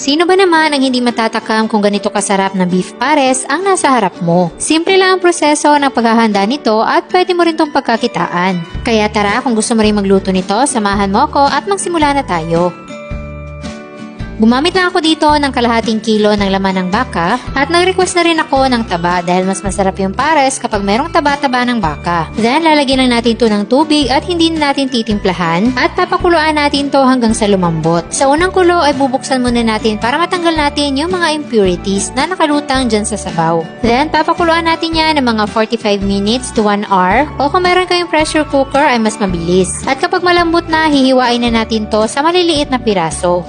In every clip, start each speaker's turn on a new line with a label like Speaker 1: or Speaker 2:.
Speaker 1: Sino ba naman ang hindi matatakam kung ganito kasarap na beef pares ang nasa harap mo? Simple lang ang proseso ng paghahanda nito at pwede mo rin itong pagkakitaan. Kaya tara, kung gusto mo rin magluto nito, samahan mo ako at magsimula na tayo. Gumamit lang ako dito ng kalahating kilo ng laman ng baka at nag-request na rin ako ng taba dahil mas masarap yung pares kapag merong taba-taba ng baka. Then lalagyan lang natin ito ng tubig at hindi na natin titimplahan at papakuluan natin to hanggang sa lumambot. Sa unang kulo ay bubuksan muna natin para matanggal natin yung mga impurities na nakalutang dyan sa sabaw. Then papakuluan natin yan ng mga 45 minutes to 1 hour o kung meron kayong pressure cooker ay mas mabilis. At kapag malambot na, hihiwain na natin to sa maliliit na piraso.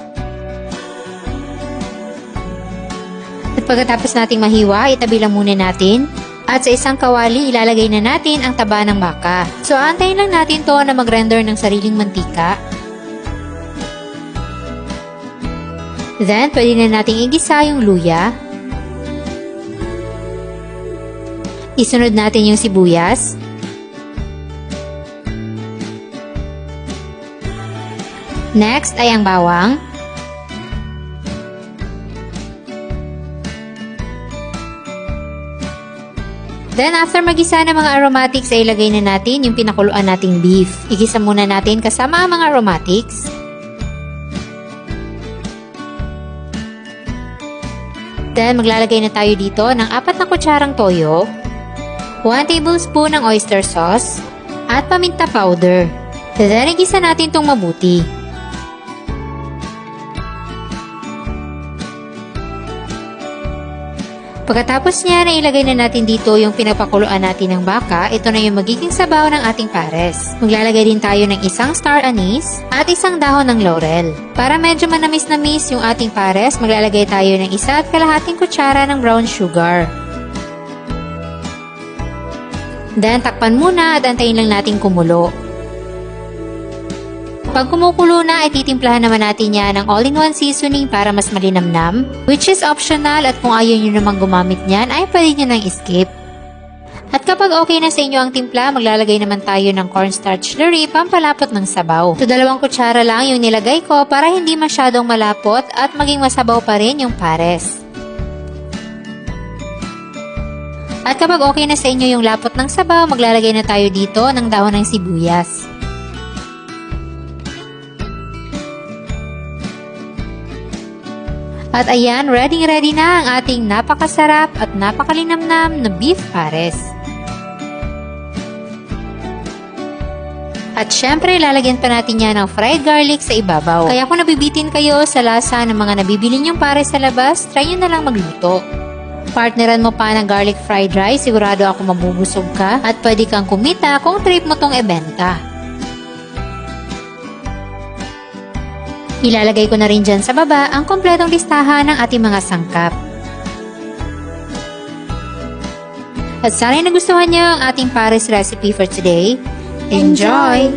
Speaker 1: At pagkatapos nating mahiwa, itabi lang muna natin. At sa isang kawali, ilalagay na natin ang taba ng baka. So, antayin lang natin to na mag-render ng sariling mantika. Then, pwede na nating igisa yung luya. Isunod natin yung sibuyas. Next ay ang bawang. Then, after magisa ng mga aromatics, ay ilagay na natin yung pinakuluan nating beef. Igisa muna natin kasama ang mga aromatics. Then, maglalagay na tayo dito ng 4 na kutsarang toyo, 1 tablespoon ng oyster sauce, at paminta powder. Then, igisa natin itong mabuti. Pagkatapos niya, ilagay na natin dito yung pinapakuluan natin ng baka. Ito na yung magiging sabaw ng ating pares. Maglalagay din tayo ng 1 star anise at 1 dahon ng laurel. Para medyo manamis-namis yung ating pares, maglalagay tayo ng 1 kalahating kutsara ng brown sugar. Then, takpan muna at antayin lang natin kumulo. Pag kumukulo na, ay titimplahan naman natin yan ng all-in-one seasoning para mas malinamnam, which is optional at kung ayaw nyo naman gumamit niyan, ay pwede nyo nang skip. At kapag okay na sa inyo ang timpla, maglalagay naman tayo ng cornstarch slurry pampalapot ng sabaw. So, 2 kutsara lang yung nilagay ko para hindi masyadong malapot at maging masabaw pa rin yung pares. At kapag okay na sa inyo yung lapot ng sabaw, maglalagay na tayo dito ng dahon ng sibuyas. At ayan, ready na ang ating napakasarap at napakalinamnam na beef pares. At syempre, lalagyan pa natin yan ng fried garlic sa ibabaw. Kaya kung nabibitin kayo sa lasa ng mga nabibili nyong pares sa labas, try nyo na lang magluto. Partneran mo pa ng garlic fried rice, sigurado ako mabubusog ka at pwede kang kumita kung trip mo tong ibenta. Ilalagay ko na rin dyan sa baba ang kompletong listahan ng ating mga sangkap. At sana'y nagustuhan nyo ang ating pares recipe for today. Enjoy!